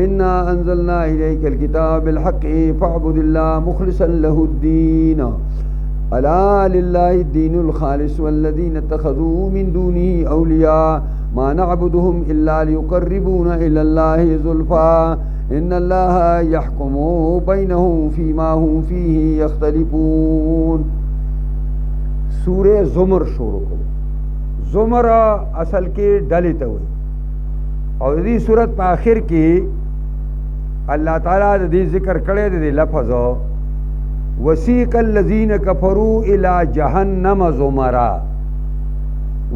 إنا أنزلنا إليك الكتاب بالحق فاعبد الله مخلصا له الدين ألا لله الدين الخالص والذين اتخذوا من دونه أولياء ما نعبدهم إلا ليقربونا إلى الله زلفى إن الله يحكم بينهم فيما هم فيه يختلفون. سورہ زمر شروع کو. زمر اصل کے ڈلے ته وي او دې صورت په آخر کې الله تعالی د دې ذکر کړی دی لفظ وسیق الذین کفروا الی جهنم زمرا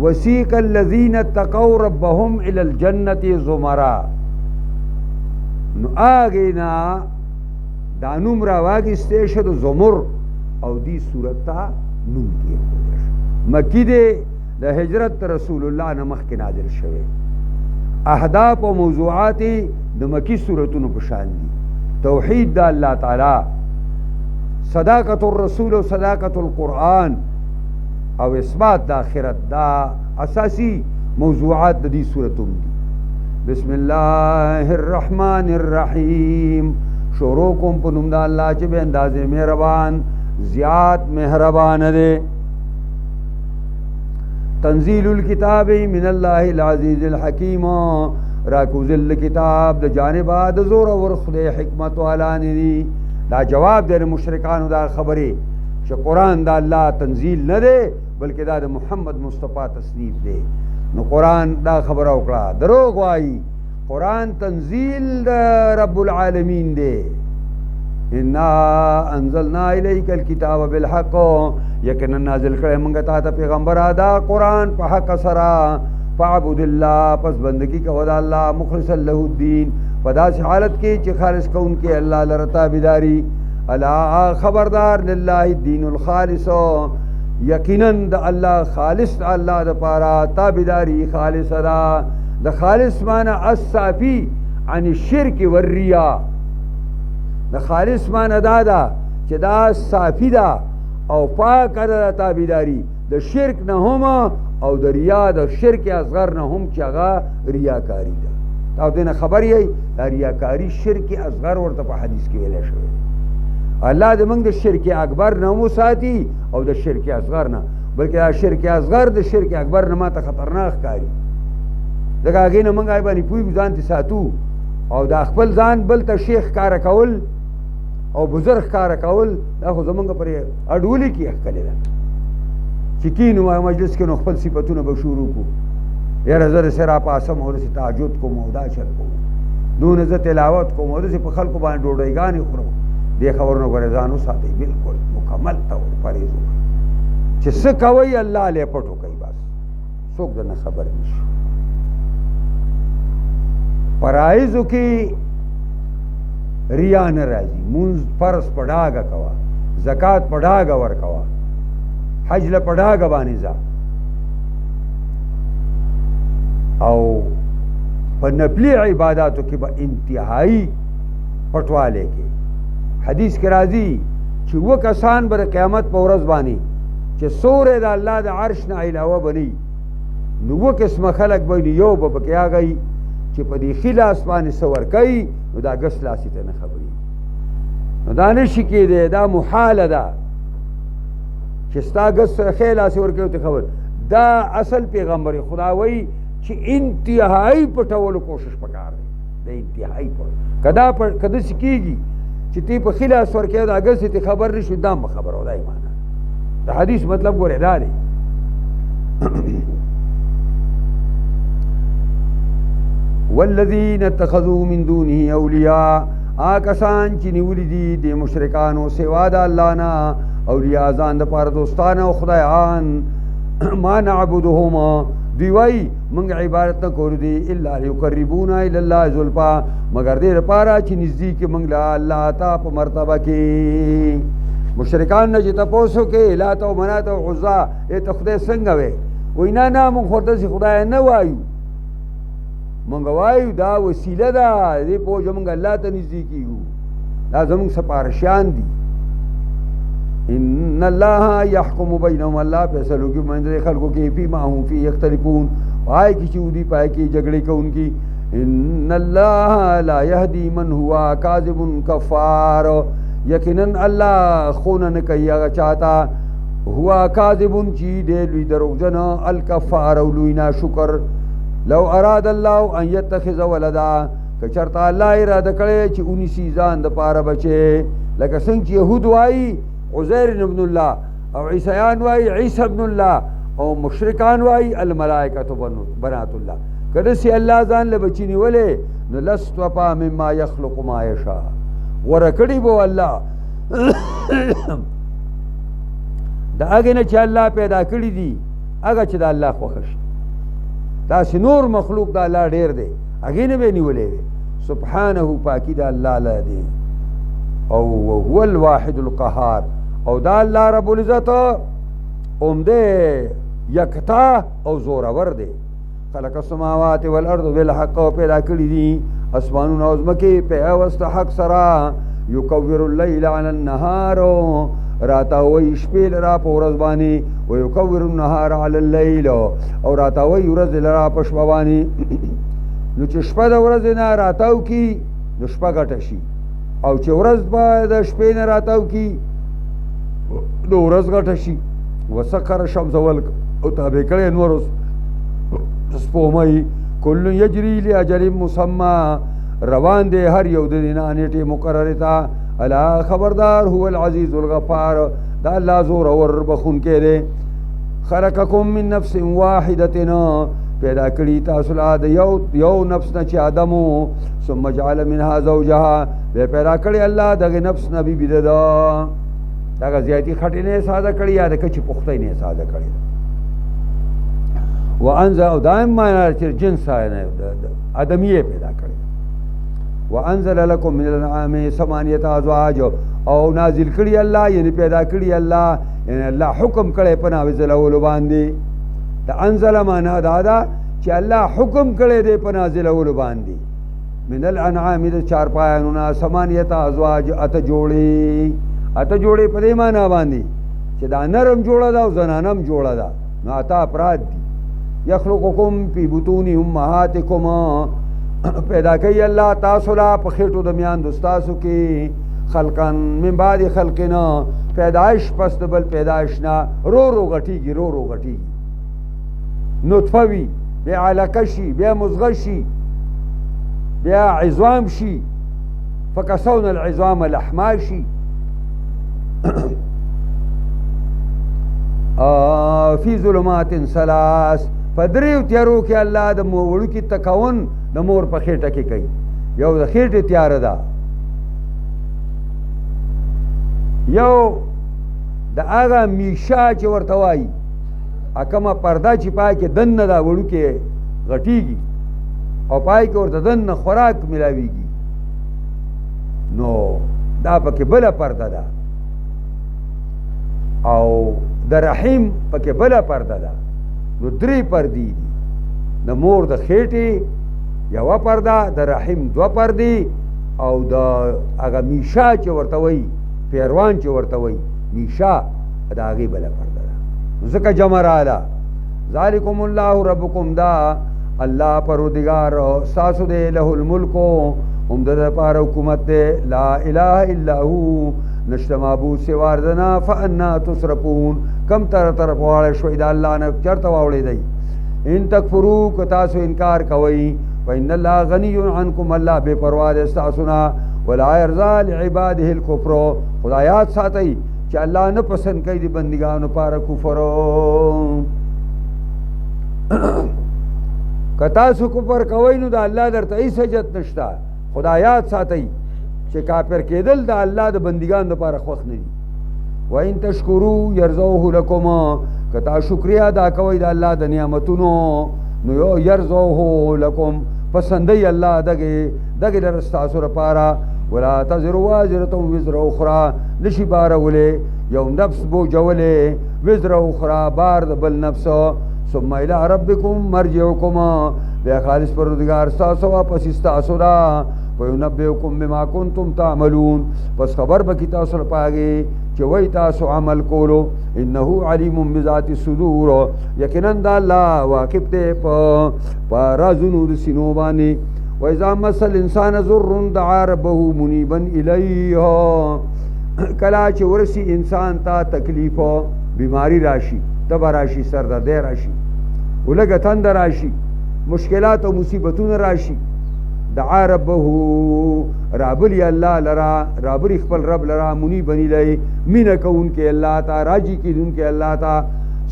وسیق الذین اتقوا ربهم الی الجنة زمرا. نو آگینا دا نوم را واگسته شد زمر او دی صورت تا نوم کیه مکی دے دا ہجرت رسول اللہ نمخ کے نازل شوه. اهداف و موضوعات د مکی صورتونو پشان دي. توحید دا اللہ تعالی، صداقت الرسول و صداقت القرآن او اثبات دا آخرت دا اساسی موضوعات دا دی صورتون دی. بسم اللہ الرحمن الرحیم. شروع کم پنم دا اللہ چی بے انداز مہربان زیاد مہربان دے. تنزیل الکتاب من اللہ العزیز الحکیم. راکوز الکتاب دا جانبا دا زور ور خدای حکمت والانی دی. دا جواب دے مشرکان دا خبری چی قرآن دا اللہ تنزیل نہ دے بلکہ دا محمد مصطفیٰ تصنیف دے. نو قرآن دا خبر اوکڑا دروغ وائی. قرآن تنزیل دا رب العالمین دے. انا انزلنا الیک الکتاب بالحق. یقینا نازل کرے منگا تا پیغمبر دا قرآن پا حق سرا. فاعبد اللہ پس بندگی کا ودا اللہ مخلصا لہ الدین. پدا سے حالت کی چی خالص کون کے اللہ لرتا بداری. الا خبردار للہ الدین الخالص. یقیناً دا اللہ خالص دا اللہ دا پارا تابداری خالص دا. دا خالص مانا الصافی عن الشرک والریا. دا خالص مانا دا چی دا صافی دا او پاک دا تابداری دا شرک نہ ہم او دا ریا دا شرک اصغر نہ ہم چاگا ریاکاری دا. تا دینا خبر یہی دا ریاکاری شرک اصغر ورطا پا حدیث کی ویلے شوئے. اللہ دے منگ دا شرک اکبر نمو ساتی او دا شرک اصغر نہ بلکہ دا شرک اصغر دا شرک اکبر نما تا خطرناک کاری. دکا آگینا منگ آئی بانی پوی بزان تی ساتو او دا اخبر زان بل تا شیخ کارا کول او بزرگ کارا کول دا خو زمانگا پر اڈولی کی اخکلی دا چکینو مجلس کے نو اخبر صفتون بشورو کو یا رزر سرا پاسم ہو رسی تاجد کو مودا چل کو دون ازا تلاوت کو مودا سی پخل کو بانی ڈوڑائی خورو دے خبرنو گرزانو ساتے بالکل مکمل طور پریزو چی سکوئی اللہ لے پٹو کئی باس سوک دن خبر نش پرائزو کی ریا نہ راضی. منز فرض پڑھاگا کوا زکات پڑھاگا ور کوا حج ل پڑھاگا بانیزا او پر نفلی عباداتو کی با انتہائی پٹوالے کے. حدیث کے راضی چی وہ کسان بر قیامت پا ورز بانی چی سورے دا اللہ دا عرش نا علاوہ بنی نو وہ قسم خلق بینی یو با بکیا گئی چی پا دی خیل آسمانی سور کئی نو دا گس لاسی تا نخبری نو دا نشکی دے دا محال دا چی ستا گس خیل آسی ور کئی خبر دا اصل پیغمبر خداوی چی انتہائی پٹولو کوشش پکار دے. دا انتہائی پٹ کدا سکی گی چی تی پا خیل آس ور کئی دا گس تی خبر نشو دام بخبر ہو دا ایمانا. دا حدیث مطلب گو رہا دے والذین اتخذوا من دونه اولیاء. آکسان چی نیولی دی مشرکانو سوا دا اللہ نا اولیاء زان دا پار دوستان و خدایان. ما نعبدهما دیوائی منگ عبادت نہ کر دی اللہ لیقربونا الاللہ زلفا مگر دیر پارا چی نزدیک منگ لا اللہ تا پا مرتبہ کی. مشرکان نا جتا پوسو کے لاتا و مناتا و عزا اے تا خدای سنگوے وینا نا منگ خورتا سی خدای نوائیو منگوائیو دا وسیلہ دا دے پوجا منگ اللہ تا نزدیکیو دا زمانگ سپارشان دی. ان اللہ یحکم بینہم. اللہ فیصلوں کی مندر خلقوں کے فی ما ہم فی یختلفون. پائے کی چودی پائے کی جگڑے کا ان کی ان الله لا يهدي من هو كاذب كفار یقینا الله خون نه کوي هغه چاته هو کاذب چی دې لوی دروغجن الکفار او لوی ناشکر لو اراد الله ان يتخذ ولدا کچرته الله اراده کړي چې اونې سیزان د پاره بچي لکه څنګه چې يهود وایي عزير ابن الله او عیسیان وایي عیسی ابن الله او مشرکان وایي الملائکه بنات الله کله سي الله ځان له بچی نیولې نو لست وپا مما يخلق ما يشاء ورکړي بو الله دا هغه نه چې الله پیدا کړی دي هغه چې د الله خوښ شي تاسو نور مخلوق د الله ډیر دی هغه نه به نیولې سبحانه پاکی د الله لا دی او هو الواحد القهار او دا الله رب العزت اومده یکتا او زورور دی خلق السماوات والارض بالحق او پیدا کړی دي اسمانونه او ځمکې په واستحق سرا یکور الليل على النهار راتا وای شپې لرا په ورځ باندې او یکور النهار على الليل او راتا وای ورځ لرا په شپه باندې نو چې شپه د ورځ نه راتاو کی نو شپه ګټه شي او چې ورځ به د شپې نه راتاو کی نو ورځ ګټه شي وسخر الشمس والقمر او تابع کړي نور سپومای کل یجری لاجل مسمى روان دی هر یو د دینه نیټه مقرره تا الا خبردار هو العزیز الغفار دا الله زور اور بخون کړي خلقکم من نفس واحده پیدا کړی تاسو له یو نفس نه چې آدمو ثم جعل منها زوجها به پیدا کړی الله دغه نفس نبی بيد دا دغه زیاتی خټې نه ساده کړی یا د کچ پختې نه ساده کړی وانزل دائم معنا چې جنس نه ادمیه پیدا کړی وانزل لكم من الانعام ثمانيه ازواج او نازل کړی الله یعنی پیدا کړی الله یعنی الله حکم کړی په نازل اول باندې د انزل معنا دا چې الله حکم کړی دی په نازل اول باندې من الانعام د چار پایانو ثمانيه ازواج ات جوړي په دې معنا باندې چې دا نرم جوړه دا او زنانم جوړه دا نو اتا افراد دي یخلقکم فی بطون امهاتکم پیدا کوي الله تاسو لا په خېټو د میان دوستاسو کې خلقن من بعد خلقنا پیدائش پس د بل پیدائش نه رو غټیږي نطفه وی بیا علقه شي بیا مزغه شي بیا عظام شي فکسونا العظام لحما شي فی ظلمات ثلاث پدریو تیارو کې الله د وړو کې تکون د مور په خېټه کې کوي یو د خېټه تیار ده یو د هغه میشا چې ورته وایي اکمه پرده چې پای کې دننه دا وړو کې غټیږي او پای کې ورته دننه خوراک ملاویږي نو دا پکې بله پرده ده او د رحیم پکې بله پرده ده نو درې پردې دي د مور د خېټې یوه پرده د رحیم دوه پردې او د هغه میشا چې ورته وایي پیروان چې ورته وایي میشا د هغې بله پرده ده ځکه جمع راله ذالکم الله ربکم دا الله پروردگار ستاسو دی له الملک هم د دپاره حکومت دی لا اله الا هو نشته معبود سوا د نه فانا تصرفون کم طرف واړی شوئ د الله نه چېرته واوړېدئ ان تکفرو که تاسو انکار کوئ فإن الله غني عنكم الله بے پروا دے ستاسو نه ولا يرضى لعباده الكفر خدایات ساتئ چې الله نه پسند کوي د بندګانو پاره کفر که تاسو کفر کوئ نو د الله درته هېڅ حاجت نشته خدایات ساتئ چې کافر کېدل د الله د بندګانو لپاره خوښ نه دي وإن تشکروا يرضوه لكم که تاسو شکریا ادا کوئ د الله د نعمتونو نو يرضوه لكم پسندی الله دغه لره ستاسو لپاره ولا تزر وازرة وزر اخرى نشي بارولی یو نفس بوجولی وزر اخرى بار د بل نفس ثم الى ربكم مرجعكم بیا خالص پروردگار ستاسو واپس ستاسو را وينبئكم بما كنتم تعملون پس خبر بکی تاسو لپاره چې وای تاسو عمل کولو انه علیم بذات الصدور یقینا د الله واقف دی په رازونو د سینو باندې وإذا مس الإنسان ضر دعا ربه منيبا إليه کلا چې ورسی انسان ته تکلیف بیماری راشي تبه راشي سردردی راشي ولګه تند راشي مشکلات او مصیبتونه راشي دعا ربه رابلی الله لرا رابلی خپل رب لرا منیبا الیه مینه کوونکې الله ته راجي کېدونکې الله ته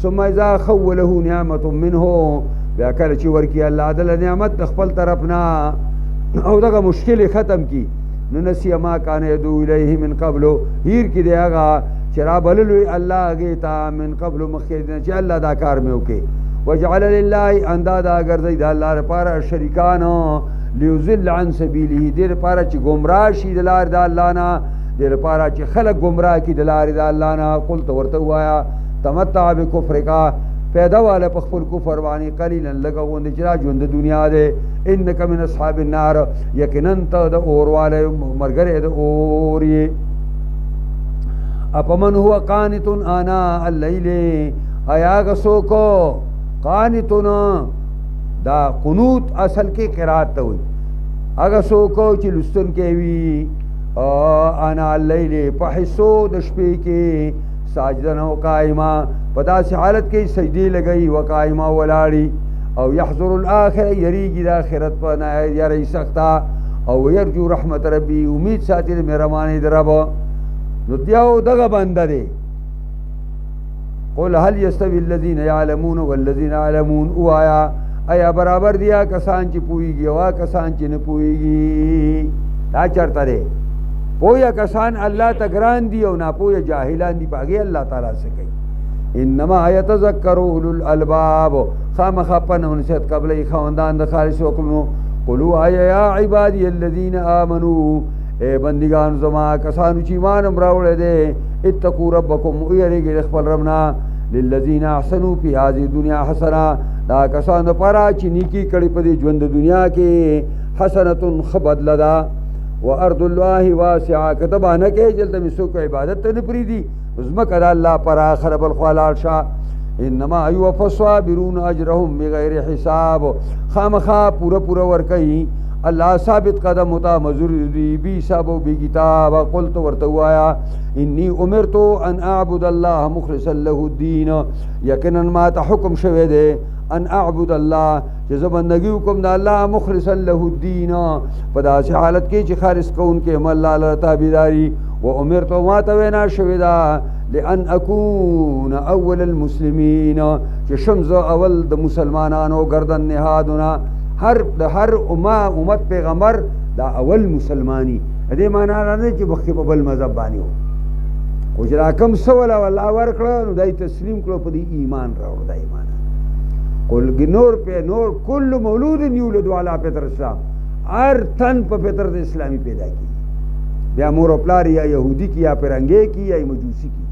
ثم اذا خوله نعمت منه بیا کله چې ورکي الله دله نعمت د خپل طرف نه او دغه مشکل ختم کی نو نسی ما کان یدو الیه من قبل هیر کی دی هغه چې را بللوی الله هغې ته من قبل مخکې نه چې الله دا کار مې وکړي وجعل لله اندادا ګرځوي د الله لپاره شریکانو لیضل عن سبیله دې لپاره چې ګمراه شي د لارې د الله نه دې لپاره چې خلک ګمراه کړي د لارې د الله نه قل ته ورته ووایه تمتع بکفرک پیدا والا په خپل کفر باندې قلیلا لږه غوندې چې را ژوند د دنیا دی انک من اصحاب النار یقینا ته د اور والی ملګری د اور یې اپمن هو قانت آناء اللیل ایا هغه څوک قانتون دا قنوت اصل کې قرات ته وایي هغه څوک چې لوستونکی وي آناء اللیل په حصو د شپې کې ساجدن او قائما په داسې حالت کې سجدې لګوي و قائما ولاړي او یحضر الاخره یریږي د آخرت په یری سخته او یرجو رحمت ربي امید ساتي د مهربانۍ د رب نو دیو دغه بنده دی قل هل يستوي الذين يعلمون والذين يعلمون اوایا ایا برابر دیا کسان چې پوهیږي او کسان چې نه پوهیږي دا چرته دی پویا کسان الله ته ګران دي او ناپوهه جاهلان دي په هغې الله تعالی څه کوي انما یتذکر اولو الالباب خامخا پند او نصیحت قبلوي خاوندان د خالص عقلونو قلوا آیا یا عبادی الذین آمنوا اے بندگان زما کسانو چې ایمان هم راوړی دی اتقوا ربکم ویریږئ د خپل رب نه للذین احسنوا فی هذه الدنیا حسنه دا کسان دپاره چې نیکي کړې په دې ژوند د دنیا کې حسنة ښه بدله ده وارض الله واسعه که ته بهانه کوې چې دلته مې څوک عبادت ته نه پرېږدي ځمکه د الله پراخه بل خوا لاړ شه انما یوفی الصابرون اجرهم بغیر حساب خامخا پوره پوره ورکوي الله ثابت قدم ہوتا مزور دی بی حساب و بی کتاب قلت ورته ووایا انی امرت ان اعبد الله مخلصا له الدین یقینا ما ته حکم شوی دی ان اعبد الله چې زه بندګي وکړم د الله مخلصا له الدین په داسې حالت کې چې خالص کوونکی یم الله له تابعداري و امرت ما ته وینا شوې ده لان اکون اول المسلمین چې شم زه اول د مسلمانانو گردن نهادونه د هر امت پیغمبر دا اول مسلمانی دې معنا نه چې مخکې په بل مذهب باندې و خو چې دا کوم څه وله الله ورکړه نو دی تسلیم کړو په دې ایمان راوړو دا ایمان قل نور کل مولود یولد علی فطرة الاسلام هر تن په فطرت اسلامی پیدا کی بیا مور او پلار یا یهودی کی یا پرنګې کی یا مجوسی کی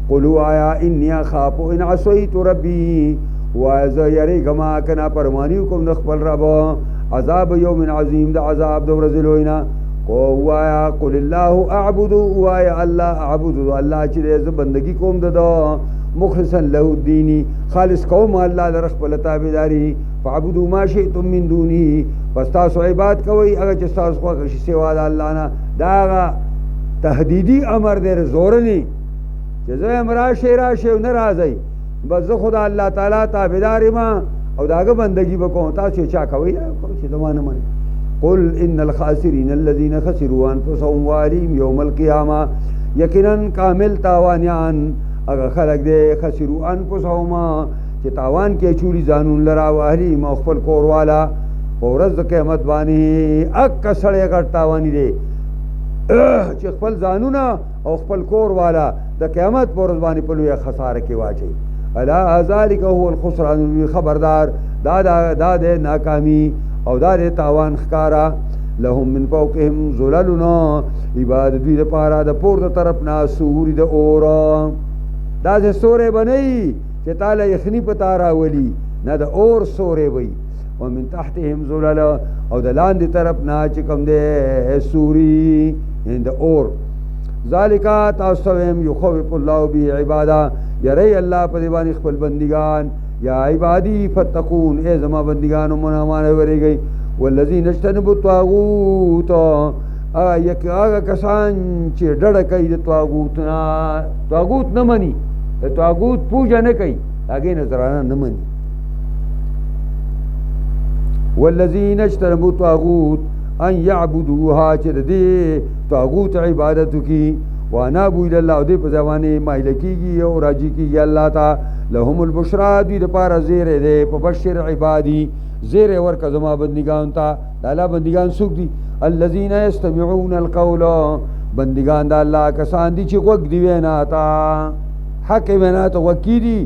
قلوا آیا انی اخاف ان عصیت ربی وازا یریګما کنا پرمانی کوم د خپل رب عذاب یوم عظیم د عذاب د ورځې لوینا وایا قل الله اعبد وایا الله اعبد الله چې زه بندگی کوم د مخلصا له الدین خالص قوم الله در خپل تابعداري فعبدوا ما شئتم من دونه پس تاسو عبادت کوئ هغه چې تاسو خوښ شي سوا د الله نه دا تهدیدي امر دی زورنی چې زه یم راشئ نه راځئ بس زه خدا الله تعالی تابعدار ما او د هغه بندګي به کوم تاسو چا کوئ چې زما نه منئ قل ان الخاسرین الذین خسروا انفسهم واهلیهم یوم القیامه یقینا کامل تاوانیان هغه خلک دی خسروا انفسهم چې تاوان کې چوری ځانون لرا واهلیهم او خپل کور والا په ورځ د قیامت باندې اک سړی غټ تاوانی دی چې خپل ځانونه او خپل کور والا د قیامت په ورځ باندې په لویه خساره کې واچوي الا ذلک هو الخسران خبردار دا د ناکامی او دا د تاوان ښکارا لهم من فوقهم ظللنا عبادت دوی لپاره د پورته طرف نه سوري د اور داسې سورې به نه وي چې تاله یخني په تا راولي نه د اور سورې به وي ومن تحتهم ظلل او د لاندې طرف نه چې کوم دی سوري د اور ذالک تاسو ویم یخوف الله به عباده یری الله په دې باندې خپل بندگان یا عبادی فتقون ای زما بندگانو منا مان وریږي والذین اجتنبوا الطاغوت هغه کسان چې ډډه کوي د طاغوت نه، طاغوت نه مني، د طاغوت پوجا نه کوي، هغې نظرانه نه مني. والذین اجتنبوا الطاغوت ان یعبدوها چې د دې طاغوت عبادت وکړي، وانابوا الی الله او دې په ځوانې مایله کېږي او راجي کېږي الله ته، لهم البشرا دوی دپاره زیری دی، په بشر عبادي زیری ورکړه زما بندګانو ته. د الله بندګان څوک دي؟ الذین یستمعون القول، بندگان د الله کسان دي چې غوږ دی وینا ته، حق وینا ته غوږ کیږي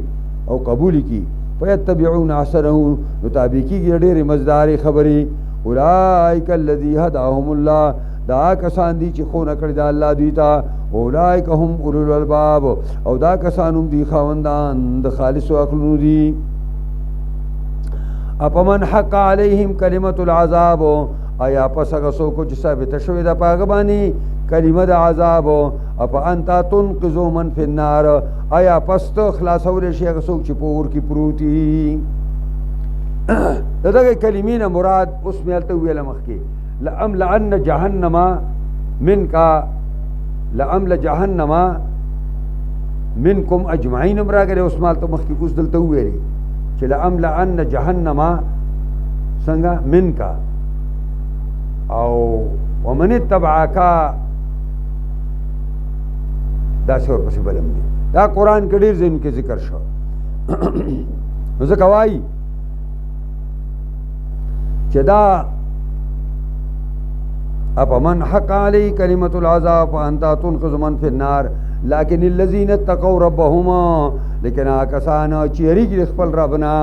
او قبول کی، فیتبعون احسنه، نو تابع کیږي ډېرې مزدارې خبرې. اولئک الذی هداهم الله، دا کسان دي چې ښوونه کړې ده الله دوی ته. اولئک هم اولو الالباب، او دا کسان هم دي خاوندان د خالصو عقلونو دي. اپمن حق علیهم کلمة العذاب، آیا پس هغه څوک چې ثابته شوې ده په هغه باندې کلمه د عذاب، اپا انت تنقذ من فی النار، آیا پس ته خلاصولی شي هغه څوک چې په اور کې پروت وي. د دغې کلمې نه مراد اوس مې هلته وویله مخکې، لأملأن جهنم منکا، لأمل جهنم منکم اجمعین هم راغلی، اوس مې هلته مخکې اوس دلته وویلې چې لأملأن جهنم څنګه منکا او ومن اتبعک، دا څه ورپسې بلم دی. دا قرآن کې ډېر ځایونو کې ذکر شو. نو ځکه وایي چې دا اپمن حق علی کلمة العذاب فانت تنقذ من فی النار، لیکن الذین اتقوا ربهم، لیکن هغه کسان چې یریږي د خپل رب نه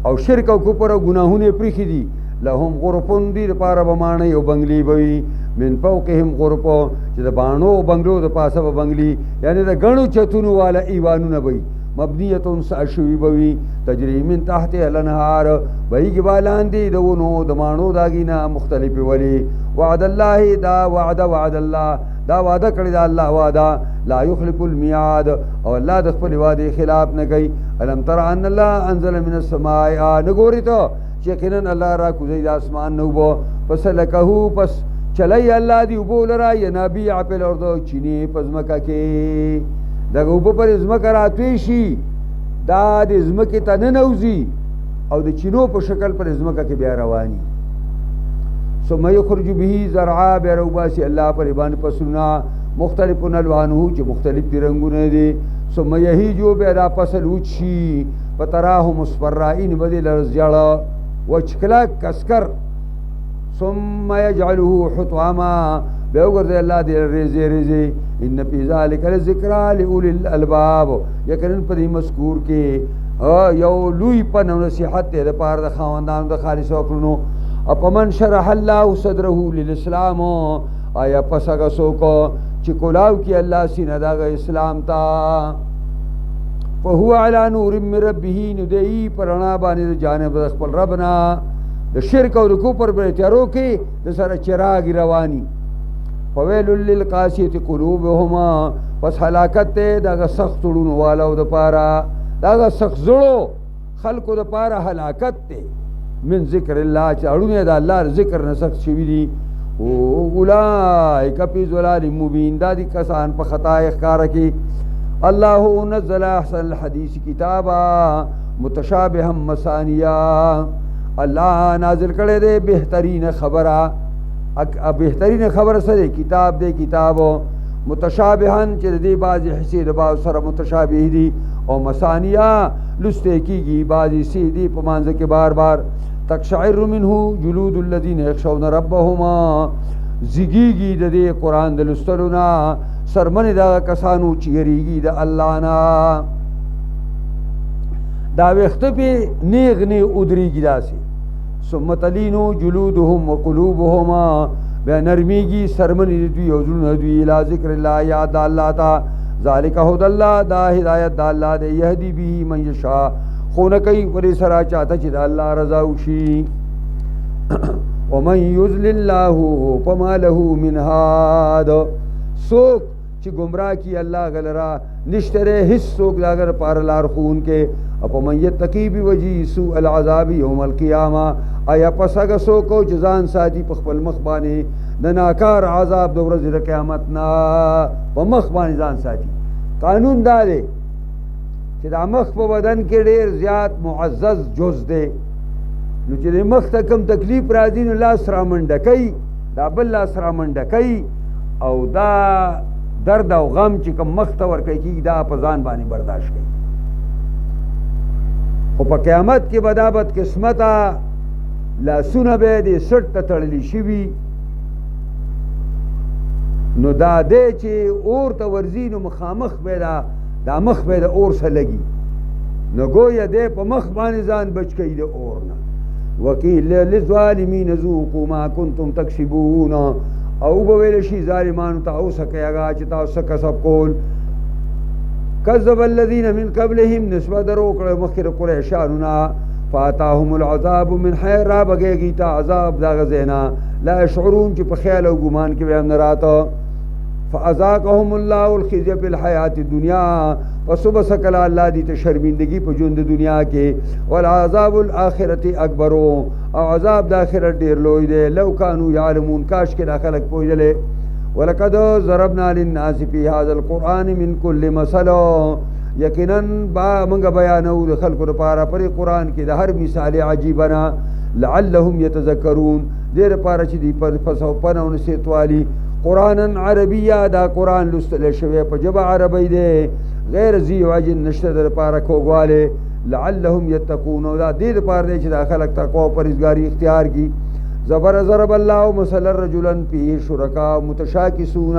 او شرک او کفر او ګناهونه یې پرېښي دي، لهم غرفون دی دپاره به ماڼۍ او بنګلې به وي، من فوقهم غرفو، چې د باڼو او بنګلو د پاسه به بنګلي، یعنې د ګڼو چتونو والا ایوانونه به وي، مبنیتون سا شوي به وي، تجري من تحتها الانهار، بهیږي به لاندې د ونو د ماڼو د هغې نه مختلفې ولې. وعد الله، دا وعد الله، دا وعده کړې ده الله وعده، لا یخلف الميعاد، او الله د خپلې وعدې خلاف نه کوي. الم تر ان الله انزل من السماء، نه ګورې ته چې یقینا الله را کوزوي د اسمان نه اوبه، فسلکه، پس چلی الله دې اوبو لره ینابیع فی الارض، چینې په ځمکه کې، دغه اوبه پر ځمکه راتوی شي، دا د ځمکې ته ننوځي او د چینو په شکل پر ځمکه کې بیا رواني. ثم یخرج به زرعا، بیا راوباسي الله پر باندې فصلونه مختلف الوانه چې مختلف دي رنګونه دي. ثم یهیجو، بیا دا فصل وچ شي، فتراه مصفرا، این به دې لره زیړه وچکلک کسکر. ثم یجعله حطاما، بیا وګرځي الله دې ریزې ریزې. ان فی ذلک لذکرى لاولی الالباب، یقینا په دې مذکور کې یو لوی پند او نصیحت دی دپاره د خاوندانو د خالصو عقلونو. اپمن شرح الله صدره للاسلام، آیا پس هغه څوک چې کولاو کړي الله سینه د هغه اسلام ته، فهو علی نور من ربه، نو دی په رڼا باندې د جانب د خپل رب نه، د شرک او د کفر په تیارو کې د سره چراغ رواني. فویل للقاسیة قلوبهم، پس هلاکت دی د هغه سخت زړونو والو دپاره، د هغه سخت زړو خلکو دپاره هلاکت دی. من ذکر الله، چې اړونه د الله ذکر نه سخت شوي دي. اولئک فی ضلال مبین، دا دي کسان په خطا ښکاره کې. الله نزل احسن الحدیث کتابا متشابها مثانیا، الله نازل کړی دی بهترین خبره، بهترین خبره سره کتاب دی، کتابو متشابهن چې د دې بعضې حصې د بعض سره متشابه دي، او مثانیا لسته کېږي بعضې حصې دي په مانځه کې بار بار. تقشعر منه جلود الذین یخشون ربهم، زیږېږي د دې قرآن د لوستلو نه سرمنې د هغه کسانو چې یریږي د الله نه، دا ویښته پې نیغ نیغ ودرېږي داسې. ثم تلینو جلودهم وقلوبهم، بیا نرمیږي سرمنې د دوی او زړونه دوی الی ذکر الله، یاد د الله ته. ذلک هدی الله، دا هدایت د الله دی، یهدي به من یشاء، خونه کوي ورې سره چاته چې د الله رضا وشي. ومن یضلل الله فما له من هاد، څوک چې ګمراه کي الله غلرا نشته ری هیڅ څوک د هغه لپاره لارښوونکی. اپا من یتقی بوجی سوء العذاب یوم القیامہ آیا پس اگا سوکو جزان ساتی پخپل مخبانی نناکار عذاب دو ورځې د قیامت نا په مخ باندې ځان ساتي. قانون دا دی چې دا مخ په بدن کې ډېر زیات معزز جز دی، نو چې د مخ ته کوم تکلیف راځي نو لاس را منډه کوي، دا بل لاس را منډه کوي، او دا درد او غم چې کوم مخ ته ورکوي کېږي دا په ځان باندې برداشت کوي. خو په قیامت کې به دا بدقسمته لاسونه به یې د سټ ته تړلي شوي، نو دا دی چې اور ته ورځي نو مخامخ به دا مخ به د اور سره لګي، نو گویا دی په مخ باندې ځان بچ کوي د اور نه. وقیل للظالمین ذوقوا ما کنتم تکسبون، او به ویل شي ظالمانو ته اوسه کوئ هغه چې تاسو څه کسب کول. کذب الذین من قبلهم نسبه درو کړه مخکې د قریشانو نه، فاتاهم العذاب من حیث را بګېږي ته عذاب د هغه ځای نه لا یشعرون چې په خیال او ګمان کې به هم نه راته. فاذاقهم الله الخزي فی الحیات الدنیا، پس بس کله الله دې ته شرمندگی په ژوند د دنیا کې، والعذاب الاخرة اکبر، او عذاب د آخرت ډیر لوی دی. لو کانوا یعلمون، کاش کې دا خلک پوهېدلې. ولقد ضربنا للناس فی هذا القرآن من كل مثل، یقینا با منګه بیانو د خلکو لپاره پر قرآن کې د هر مثال عجیبه نه، لعلهم یتذکرون، دې لپاره چې دوی پسوپنه او نصیحت والي. قرآنا عربیه، دا قرآن لوستلی شوی په ژبه عربی دی، غیر ذی وجه نشته د لپاره کوږوالی. لعلهم یتقون، او دا دې لپاره دی چې دا خلک تقوا او پرهیزګاري اختیار کړي. ضرب الله مثلا رجلا فيه شركاء متشاكسون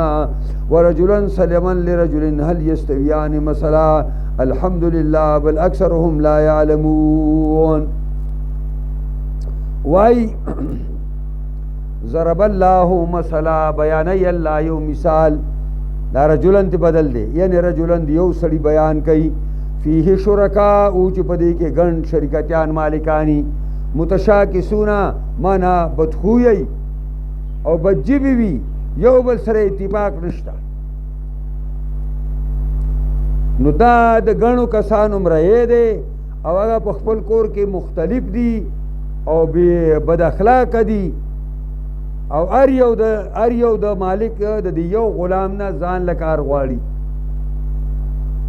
ورجلا سلما لرجل هل يستويان مثلا الحمد لله بل اکثرهم لا يعلمون. وای ضرب الله مثلا، بیانی الله یو مثال، دا رجلن تی بدل دی، یعنی رجلن دی یو سړی بیان کوي، فيه شرکا او چې په دې کې ګڼ شرکتیان مالکانی، متشاکسونا مانا بدخویی او بدجبی وی، یو بل سره اتفاق نشتا. نو دا د ګڼو کسانو مرئے دی، او هغه په خپل کور کې مختلف دی او بد اخلاق دی، او ار یو د مالک د یو غلام نه ځان لکار غواړي.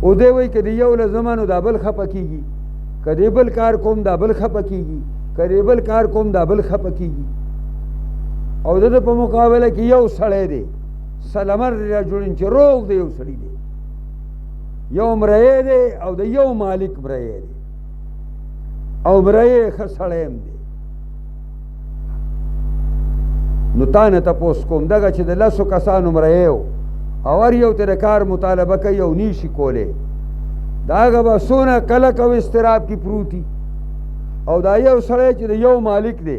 او دی وایي که د یو له زمانو دا بل خفه کېږي، که د بل کار کوم دا بل خفه کېږي، که د بل کار کوم دا بل خفه کېږي. او د په مقابله کې یو سړی دی، سلمر رجل چې روغ دی، یو سړی دی، یو مرئے دی او د یو مالک مرئے دی، او مرئے ښه سړی هم دی. نو تا نه تپوس کوم دغه چې د لسو کسانو مرئے و او هر یو ته د کار مطالبه کوي او نیشي کولی، د هغه به څونه کلک او اضطراب کې پروتي، او دا یو سړی چې د یو مالک دی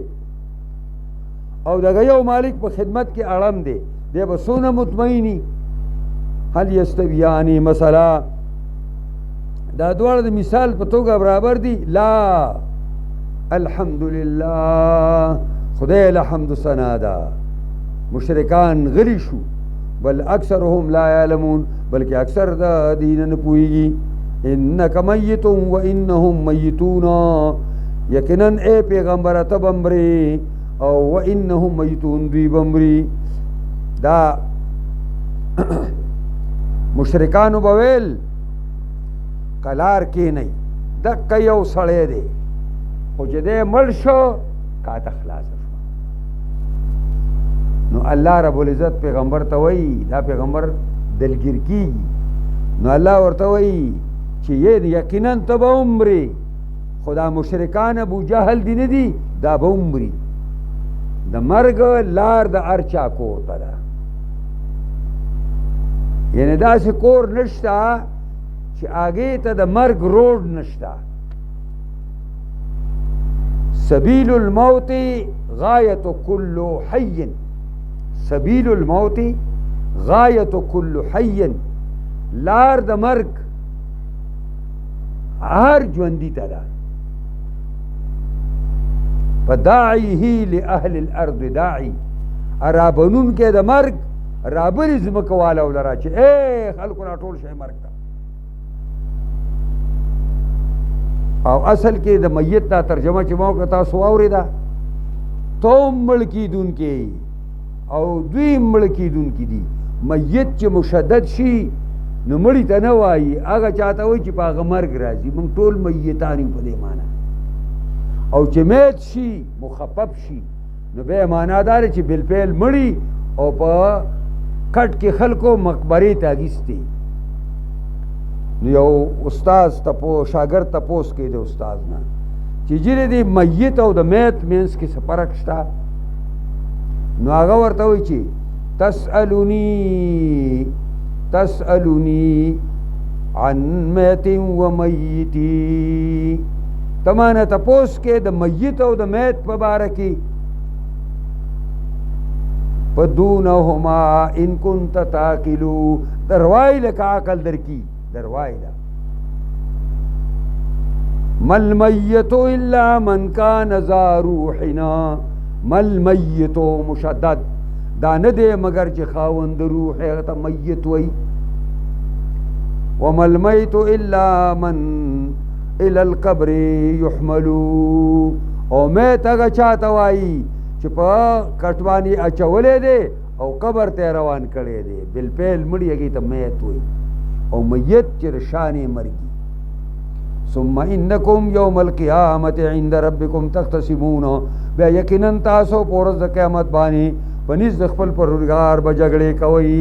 او دغه یو مالک په خدمت کې اړم دی، دی به څونه مطمئني. هل یستویانی مثلا، دا دواړه د مثال په توګه برابر دي؟ لا، الحمدلله، خدای له حمد و ثنا ده. مشرکان غلی شو، بل اکثرهم لا یعلمون، بلکې اکثر د دین نه پوهیږي. انک میت و انهم میتون، یقینا اے پیغمبر ته بمبري او و انهم میتون، دوی بمبري. دا مشرکانو بویل قلار کې نه دقه یو سړی دی، خو چې دی مړ شو کاته خلاص شو. نو الله رب العزت پیغمبر ته وایي، دا پیغمبر دلگیر کیږي، نو الله ورته وایي چې یقینا ته به عمرې، خدا مشرکان ابو جهل دی نه دي، دا به عمرې. د مرګ لار د هر چا کور ته ده، یعنی داسې کور نشته چې هغې ته د مرګ روډ نشته. سبیل الموت غایت کل حی، سبیل الموت غایت کل حی، لار د مرګ هر ژوندي ته ده. فداعیه لأهل الارض داعی، رابنون کې د مرګ رابلی ځمکه والاو لره چې ای خلکو راټول شئ مرګ ته. او اصل کې د میت دا ترجمه چې ما وکړه تاسو واورېده تو مړ کېدونکي او دوی مړ کېدونکي دي میت چې مشدد شي نو مړي ته نه وایي هغه چاته وایي چې په هغه مرګ راځي موږ ټول میتان یو په دې معنا او چې میت شي مخفف شي نو بیا معنا دا دی چې بالفعل مړي او په کټ کې خلکو مقبرې ته اخیستي نو یو استاذ شاګرد تپوس کوي د استاذ نه چې جیرې دی میت او د میت مینس کې څه فرق شته نو هغه ورته وایي چې تسألونی عن میت و میتی تمانه تپوس کې د میت او د میت په باره کې فدونهما ان كنت تعقلو دروای لك عقل درکی دروای دا مل میت الا من كان ذا روحنا مل میت مشدد دا نه دی مگر چې خاوند روح هغه ته میت وای ومل میت الا من الى القبر يحملوا او میت هغه چاته وایي چې په کټوانی اچولې دی او قبر ته روان کړی دی بالفعل مړی هغې ته میت وایي او میت چې د شانې مرګي ثم انکم یوم القیامت عند ربکم تختصمون بیا یقینا تاسو په ورځ د قیامت باندې په نزد د خپل پروردګار به جګړې کوئ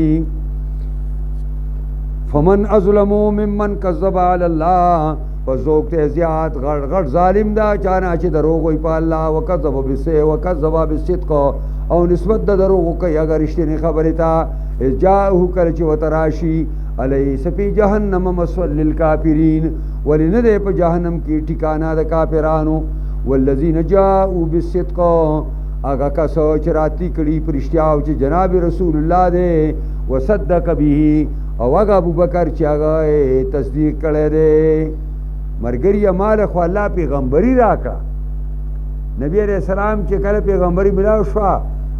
فمن اظلم ممن کذب علی الله فذوق ته زیات غړ ظالم دا چانه چې دروغ وي په الله وکذب بالصدق او نسبت د دروغ کوي اگر رښتینی خبره تا جاءه کله چې وتراشی الیس فی جهنم مسول للکافرین ولنه په جهنم کې ټیکانا د کافرانو والذین جاءوا بالصدق اگا کسو چې راتی کړي پرشتیا او چې جناب رسول الله دې وصدق به او هغه ابوبکر چې هغه تصدیق کړی دی مرګري مال خو الله پیغمبري راکړه نبی علیہ السلام چې کله پیغمبري ملاو شو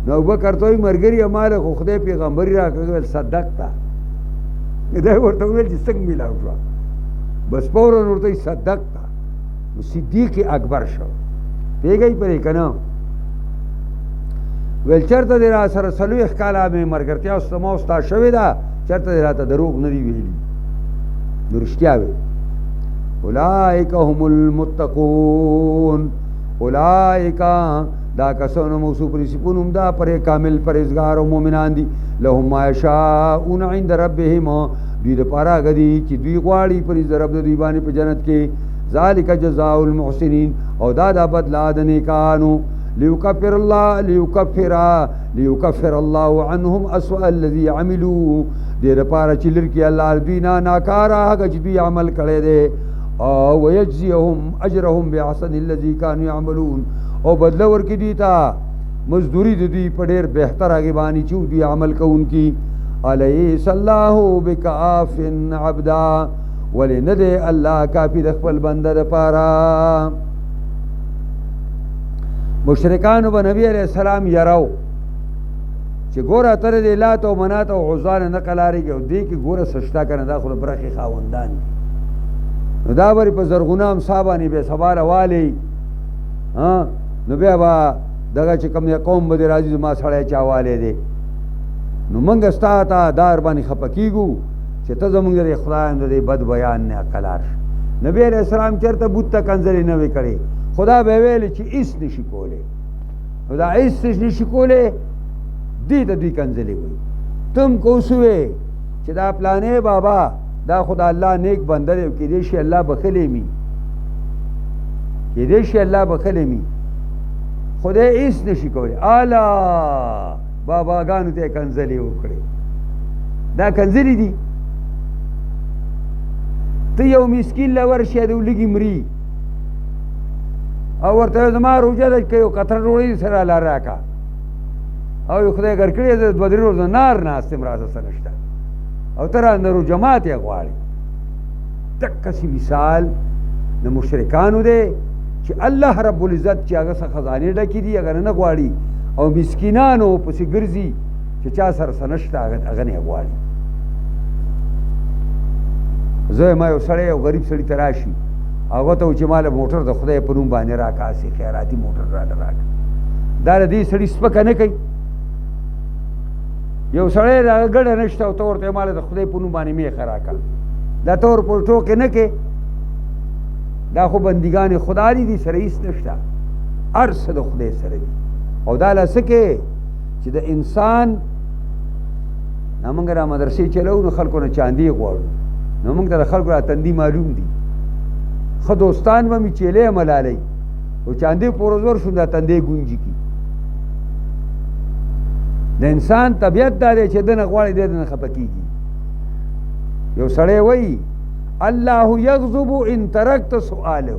نو ابوبکر ته مرګري مال خو خدای پیغمبري راکړه صدقتا دا ورته ویل چې څنګه ملاو شو بس فورا ورته صدقتا صدیق اکبر شو پیګی پرې کنه ویل چرته دی را سره څلوېښت کاله مې ملګرتیا ما ستا شوې ده چرته دی راته دروغ نه دي ویلي نو رښتیا وی اولئک هم المتقون اولئک دا کسانو موصوف صفون هم دا پر کامل پرهیزګار او مؤمنان دي لهم ما یشاءون عند ربهم دوی دپاره هغه دي چې دوی غواړي پر رب د دوی باندې په جنت کې ذلک جزاء المحسنین او دا بدلا د نیکانو ليكفر الله عنهم اسوأ الذي عملوا دې لپاره چې لري الله دوی نه ناکاره هغه چې دوی عمل کړی دی او ويجزيهم اجرهم باحسن الذي كانوا يعملون او بدل ورکړي دي تا مزدوری دي په ډېر بهتر هغه باندې چې دوی عمل کوونکی الیس الله بکاف عبدا ولند الله کافی د خپل بنده لپاره مشرکانو به نبی علیہ السلام یراو چې ګوره تر دې لات او منات او عزا نه قلاریږي او دې کې ګوره سجده کنه دا خو د برخې خاوندان دي نو دا بری په زرغونه امسا باندې به سواره والی نو بیا به دغه چې کوم قوم به دې راځي زما سړی چا والی دی نو موږ ستا ته دار باندې خفه کېږو چې ته زموږ د خدای د دې بد بیان نه قلار شي نبی علیہ السلام چېرته بت ته کنځلې نه وې کړې خدا به ویل چې هیڅ نشي کولی نو دا هیڅ نشي کولی دې ته دوی کنځلې وایي تم کوسوې چې دا پلانې بابا دا خدا الله نیک بنده دی کېدای شي الله بخلی می کېدای شي الله بخلی می خدای هیڅ نشي کولی اعلی باباګانو ته کنځلې وکړې دا کنځلې دي ته یو مسکین له ورشې د لږې مري او ورته زما روژه ده که یو قطره ډوډۍ سره لا راکړه او یو خدای ګر کړی زه دوه درې ورځې نار ناست یم راسه څه نشته او ته رانه جماعت یې غواړې دقسې مثال د مشرکانو دی چې الله رب العزت چې هغه څه خزانې ډکې دي هغه نه غواړي او مسکینانو پسې ګرځي چې چا سره څه نشته هغه نه غواړي زه ما یو سړی یو غریب سړي ته راشي هغه ته چې مال موټر د خدای په نوم باندې راکا سي خیراتي موټر را راک دا دې سړی سپک نه کوي یو سړی دا ګډه نشته او تور ته مال د خدای په نوم باندې می خراکا دا تور په ټوکې نه کې دا خو بندګان خدا دي سره هیڅ نشته هر څه د خدای سره دي او دا لسکه چې د انسان موږ را مدرسې چلو نو خلکو نه چاندي غواړو نو موږ ته د خلکو را تندي معلوم دي ښه دوستان به مې چیلې ملالئ او چاندي پورزور شو دا تندی ګونجي کی د انسان طبیعت دا دی چې دنه غواړي دی دنه خفه کېږي یو سړی وایي الله یغضب ان ترکت سؤاله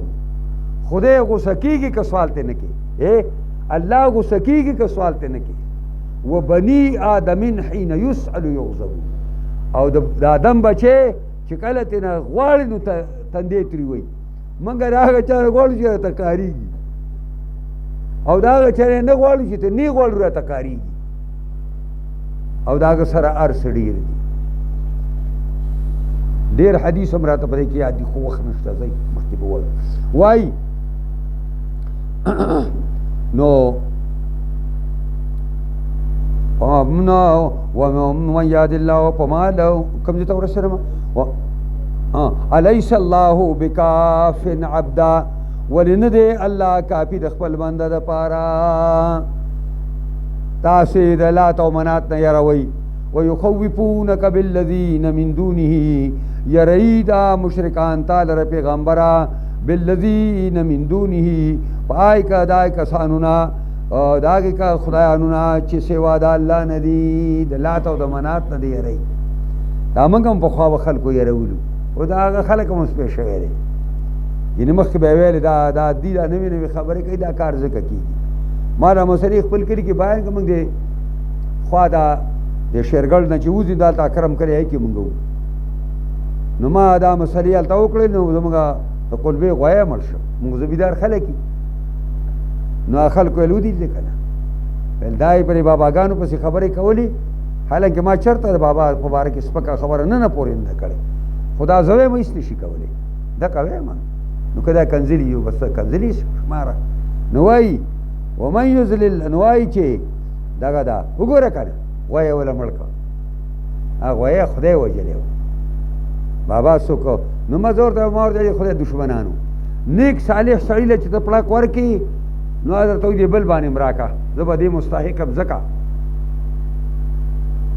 خدای غصه کېږي که سوال ته نه کوي الله غصه کېږي که سوال ته نه کوي و بني آدم حين يسأل يغضب او د آدم بچې چې کله ترې نه غواړي نو تندی ترې وایي مګر هغه چا نه غواړو چې راته کارېږي او د هغه چا نه غواړو چې ته نه غواړو راته کارېږي او د هغه سره هر څه ډېر دي ډېر حدیث هم راته په دې کې یاد دي خو وخت نشته ځئ مخکې به وایي نو ومن یهد الله فما له کوم ځای ته ورسېدم الیس الله بکاف عبدا ولې نه دی الله کافي د خپل بنده دپاره تاسې د لات او منات نه یروئ ویخوفونک بالذین من دونه یرئ دا مشرکان تا لره پیغمبره بالذین من دونه پای که دای کسانو نه داګه کا خدایانو نه چې سوا د الله نه دي د لات او د منات نه دی یری دا موږ هم په خوا خلکو یرولو او دا هغه خلک هم سپې شوی دی یعنې مخکې به یې ویلې دا دي دا نوې نوې خبرې کوي دا کار ځکه کېږي ما دا مسلې خپل کلي کې بیان که موږ د خوا دا د شیرګل نه چې وځي دلته اکرم کړی هی کې موږ نو ما دا مسلې هلته وکړې نو زموږ د قلبې غویه مړ شو موږ زمیدار خلک یو نو خلکو یې لودي دي که نه ویل دا یې پرې باباګانو پسې خبرې کولې حالانکه ما چېرته د بابا په باره کې سپکه خبره نه پورې نه کړې خو دا زه وایم هېڅ نشي کولی دکه وایم نو که دا کنځلي یو بس کنځلي شماره نو وایي ومن یضلل نو وایي چې دغه دا وګوره که نه وایه وله مړ کړه هغه وایه خدای وجلی و بابا څوک نو ما زه ورته ما ورته خدای دشمنانو نیک صالح سړي له چې ته پړک ورکړي نو درته وایي بل باندې م راکړه زه به دې مستحق م ځکه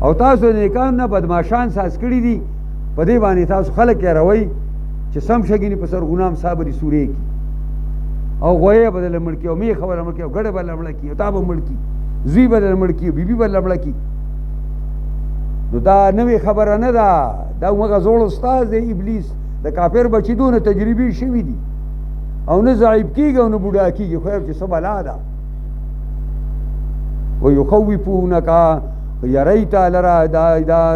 او تاسو نیکان نه بدماشان ساز کړي دي په دې باندې تاسو خلک یاروئ چې سم شګینې په سر غلام صابري سورې کي او غویه به دله مړ کي او میخه به مړ کي او ګډه به مړه کي او تا به مړ کي زوی به دله مړ کي او بیبي به مړه کي نو دا نوې خبره نه ده دا هغه زوړ استاد دی ابلیس د کافر بچي دونه تجربې شوي دي او نه ضعیف کېږي او نه بوډا کېږي خو چې څه بلا ده ویخوفونک یری تا لره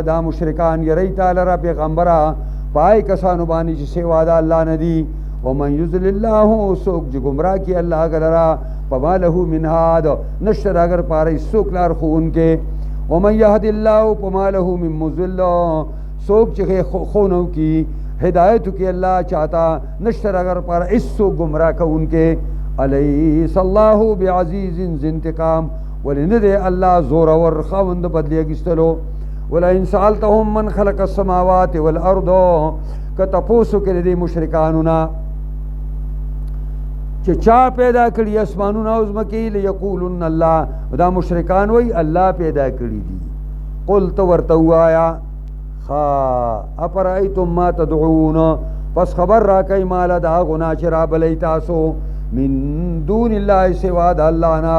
دا مشرکان یری تا لره پیغمبره پای کسانو باندې چې سوا د الله نه دي ومن یضلل الله څوک چې ګمراه کړي الله هغه لره فما له من هاد نشته د هغه لپاره څوک لار ښوونکی ومن یهد الله فما له من مضل څوک چې ښوونه وکړي هدایت وکړي الله چاته نشته د هغه لپاره هېڅوک ګمراه کوونکی الیس الله بعزیز ذی انتقام ولې نه دی الله زورور خاوند بدلې اخیستلو ولئن سألتهم من خلق السماوات والارض که تپوس وکړې د دې مشرکانو نه چې چا پیدا کړي اسمانونه او ځمکې لیقولن الله دا مشرکان وایي الله پیدا کړي دي قل ته ورته ووایه افرأیتم ما تدعون پس خبر راکئ ماله د هغو نه چې رابلئ تاسو من دون الله سوا د الله نه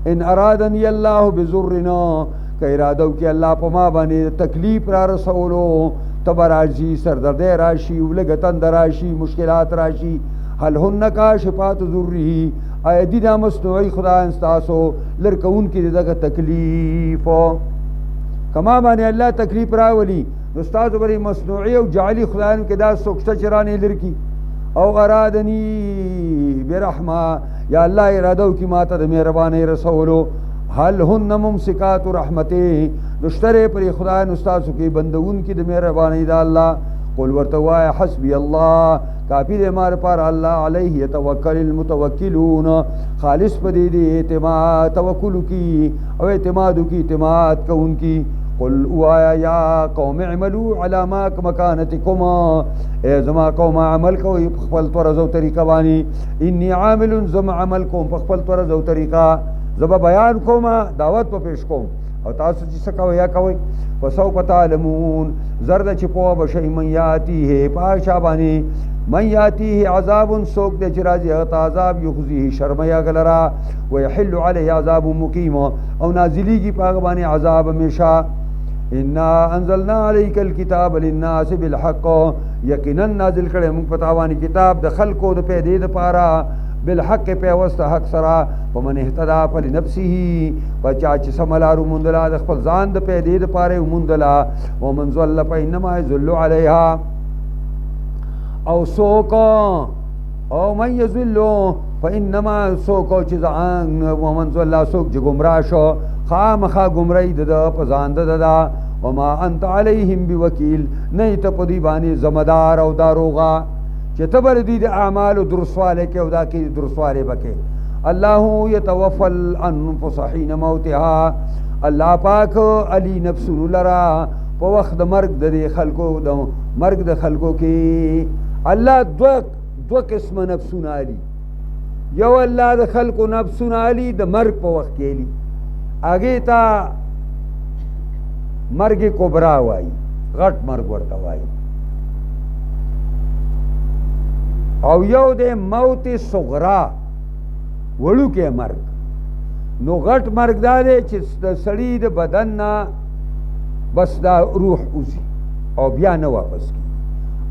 ان ارادنی الله بضرنا که اراده وکړي الله په ما باندې تکلیف را رسولو تبه راشي سردردی راشي ولږه تنده راشي مشکلات راشي هل هن کاشفات ضره آیا دي دا مصنوعي خدایان ستاسو لر کوونکي د دغه تکلیف که ما باندې الله تکلیف راولي نو ستاسو باندې مصنوعي او جعلي خدایانو کې دا څوک شته چې رانې لر کي او ارادنی برحمه یا الله اراده وکړي ما ته د مهربانۍ رسولو هل هن ممسکات رحمته نشترې پرې خدایانو ستاسو کې بندونکي د مهربانۍ د الله قل ورته ووایه حسبي الله کافی دے مار پر اللہ علیہ یتوکل المتوکلون خالص پدی دی اعتماد توکل کی او اعتماد کی اعتماد کو ان کی قل اوایا یا قوم اعملوا علی ما مکانتکم اے زما قوم عمل کو خپل طرز او طریقہ بانی انی عامل زما عمل کوم خپل طرز او طریقہ زما بیان کوم دعوت په پیش کوم او تاسو چې څه کوي یا کوي فسوف تعلمون زرد چې په بشی من یاتیه پاشا بانی من یاتیه عذاب سوک دے چرازی اغتا عذاب یخزیه شرمیا گلرا ویحل علیه عذاب مقیم او نازلی کی پاغبانی عذاب ہمیشہ انا انزلنا علیک الکتاب للناس بالحق یقینا نازل کرے منگ پتاوانی کتاب د خلقو د پیدے د پارا بالحق پیوست حق سرا ومن اهتدى فلنفسه پچاچ سملارو مندلا د خپل ځان د پیدے د پاره مندلا ومن ضل فانما يذل عليها او سوکو او من یذلو فانما سوکو چې ځان ومن ضل سوک چې گمراه شو خامخا گمراهی د پزاند ددا وما انت علیهم بوکیل نه ته پدی باندې زمدار او داروغا چې تبر دي د اعمال درسواله کې او دا کې درسواله بکې الله يتوفى الانفس حين موتها الله پاک علی نفس لرا په وخت د مرګ د خلکو د مرګ د خلکو کې الله دو قسم نفسونه علی یو الله د خلکو نفسونه علی د مرګ په وخت کې علی اگے تا مرگ کبرا وائی غٹ مرگ ورتا وائی او یو دے موت صغرا وڑو کے مرگ نو غٹ مرگ دا دے چھ سڑی دا بدن نا بس دا روح اوزی او بیا نو واپس کی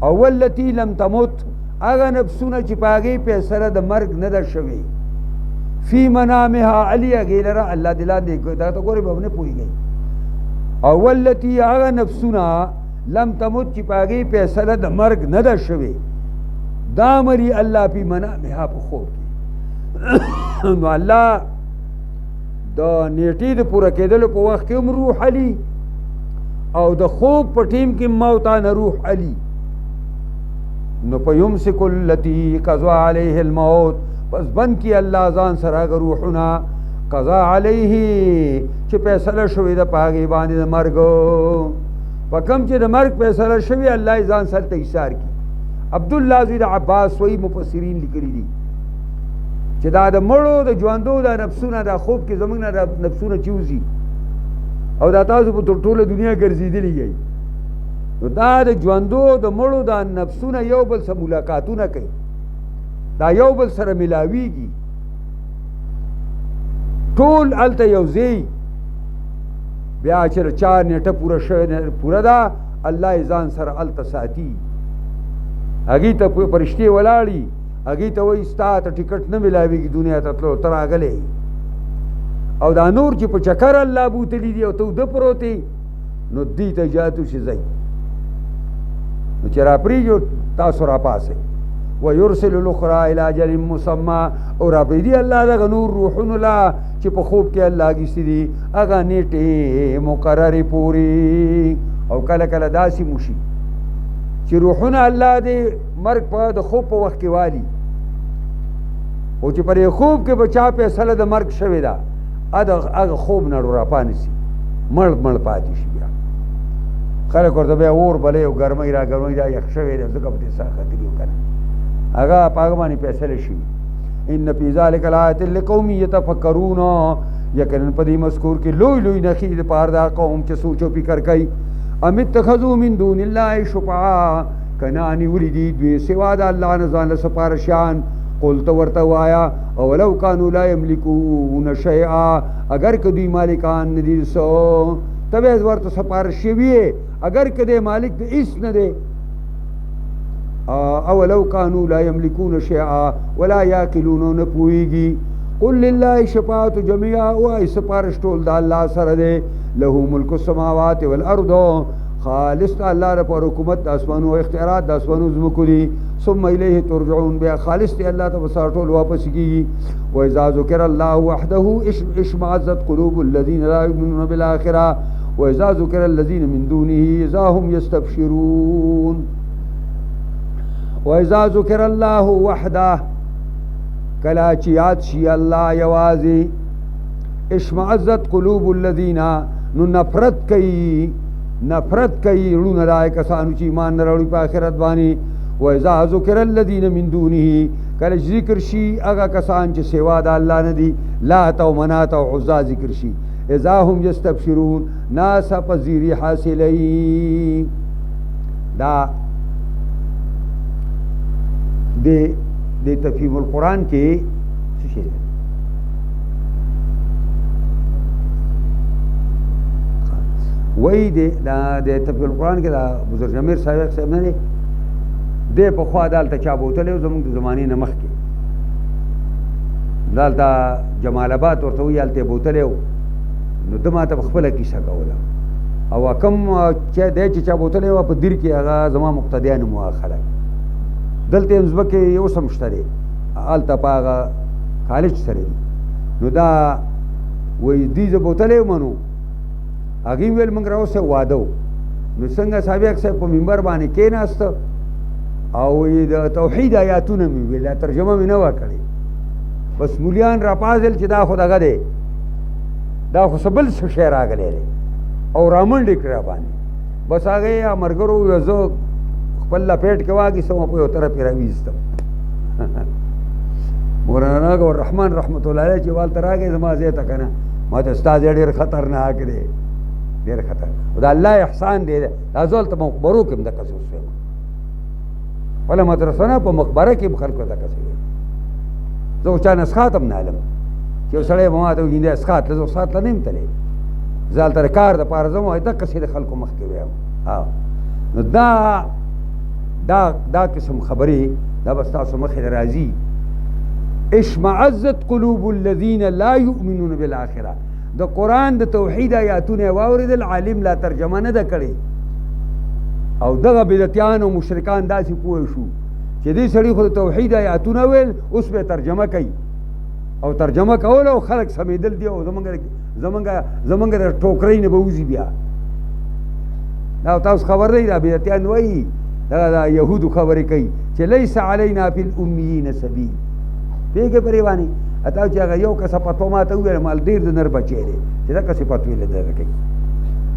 اولتی لم تموت اگا نفسونا چھ پاگی پہ سر دا مرگ ندر شوی فی منامها علی اگیلرا اللہ دلان دے دا تو گوری بابنے پوئی گئی اولتی آغا نفسنا لم تمت چی پاگی پیسل دا مرگ ندر شوی دا مری اللہ پی منامها پا خوب کی نو اللہ دا نیٹی دا پورا کیدلو پا وقت کم روح علی او دا خوب پا ٹیم کی موتان روح علی نو پا یمسک اللتی قضا علیہ الموت پس بند کی اللہ ازان سراغ روحنا قضا علیہ چھ پیسل شوی دا پاگی باندی دا مرگو پا کم چھ دا مرگ پیسل شوی اللہ ازان سر تیسار کی عبداللہ زوی دا عباس وی مفسرین لکری دی چھ دا دا مرو دا جواندو دا نفسونا دا خوب کی زمانہ دا نفسونا چیوزی او دا تاسو پا طول دنیا گرزی دلی گئی دا دا جواندو دا مرو دا نفسونا یو بل سا ملاقاتونا کئی دا یو بل سره ملاویږي ټول الته یو ځای بیا چې چا نیټه پوره شوی پوره ده الله ځان سره الته ساتي هغې ته فرشتې ولاړي هغې ته وایي ستا ته ټکټ نه ملاویږي دنیا ته تلو ته راغلی او دا نور چې په چکر الله بوتلی دي او ته اوده پروت نو دوی ته اجازت وشي ځئ نو چې راپرېږي تاسو راپاسئ ويرسل الاخرى الى اجل مسمى اور ابدی اللہ دا نور روحن لا چې په خوب کې الله کیستی دی اغه نیټه مقرر پوری او کله کله داسي مشي چې روحن الله دې مرګ په د خوب په وخت کې والی او چې پر خوب کې بچا په سره د مرګ شوی دا اغه خوب نه را پانسی مړ پاتې شي بیا خلک ورته بیا اور بلې او ګرمۍ را یخ شوی دی ځکه په دې ساه خطرې وکړه اگا پاگمانی پیسل شی ان فی ذلک الآیات لقوم یتفکرون یقینا پدی مذکور کی لوی لوی نخید پار دا قوم چ سوچو فکر کئی ام اتخذوا من دون اللہ شفعاء کنانی ولیدی دوی سوا دا اللہ نزان سپارشان قلت ورتوایا اولو کانوا لا یملکون شیئا اگر کدی مالکان ندی سو تبیز ورت سپارشویے اگر کدی مالک دے اس ندے اولو کانوا لا یملکون شیئا ولا یاکلون نپویگی قل للہ شفاعت جميعا وائی سپارش ٹول دا اللہ سر دے لہو ملک السماوات والارض خالص دا اللہ رپا حکومت دا اسمانو اختیارات دا اسمانو زمکو دی ثم الیہ ترجعون بیا خالص دی اللہ تبسار ٹول واپس کی وَإِذَا ذُكِرَ اللَّهُ وَحْدَهُ اشْمَعَزَّتْ قُلُوبُ الَّذِينَ لَا يُؤْمِنُونَ بِالْآخِرَةِ وَإِذَا ذُكِرَ الَّذِينَ مِن دُونِهِ إِذَا هُمْ يَسْتَبْشِرُونَ وإذا ذکر الله وحده کلا چې یاد شي الله یوازې اشمعزت قلوب الذین نو نفرت کوي ړونه د هغه کسانو چې ایمان نه راوړي په آخرت باندې وإذا ذکر الذین من دونه کله چې ذکر شي هغه کسان چې سوا د الله نه دي لات او منات او عزا ذکر شي اذا هم یستبشرون ناس پذیری حاصلی دا د تفهیم القرآن کې څه شی دی وای د تفهیم القرآن کې دا بزرګ امیر صاحب نه دی د په خوا دالته چا بوتلی زموږ د زمانې نه مخکې دالته جمال آباد ورته وایي هلته یې بوتلی و نو ده ما ته په خپله کیسه کوله او کوم دی چې چا بوتلی وه په دیر کې هغه زما مقتدیان وو هغه خلک دلته یې مځکې اوس هم شته دی هلته په هغه کالج سره دي نو دا وایي دوی زه بوتلی وم نو هغې ویل موږ راوسه واده و نو څنګه صاحب صاحب په منبر باندې کېناسته او د توحید آیاتونه مې ویل ترجمه مې نه وه کړې بس مولیان راپاڅېدل چې دا خو دغه دی دا خو څه بل څه شی راغلی دی او رامنډې کړې راباندې بس هغې ملګرو وویل زه خپل لپیټ کې واخیستم او په یو طرف یې راویستم مولانا رحمان رحمت الله علیه چې والته راغی زما ځای ته که نه ما ته ستا ځای ډېر خطرناک دی ډېر خطرناک دا الله احسان دی دا زه هلته مقبرو کې هم دقسې اوسېم ولا مدرسه نه په مقبره کې خلکو ته کسي زه چا نسخات هم نه علم چې یو سړی به ما ته وایي اسخات زه اسخات ته نه یم تللی زه هلته د کار دپاره ځم او دقسې د خلکو مخکې ویم نو دا قسم خبرې دا به ستاسو مخې ته راځي اشمعزت قلوب الذین لا یؤمنون بالآخره د قرآن د توحید آیاتونه یې واورېدل عالم لا ترجمه نه ده کړې او دغه بدعتیان او مشرکان داسې پوه شو چې دې سړي خو د توحید آیاتونه ویل اوس به ترجمه کوي او ترجمه کول او خلک سمېدل دي او زمونږ د ټوکرۍ نه به وځي بیا دا تاسو خبر دی دا بدعتیان وایي دغه د یهودو خبرې کوي چې لیس علینا فی الامیین سبیل پوهېږې پرې باندې تاسو چې هغه یو کس فتوا ما ته وویل مال ډېر د نر بچی دی چې دغه صفتوې له دغه کوي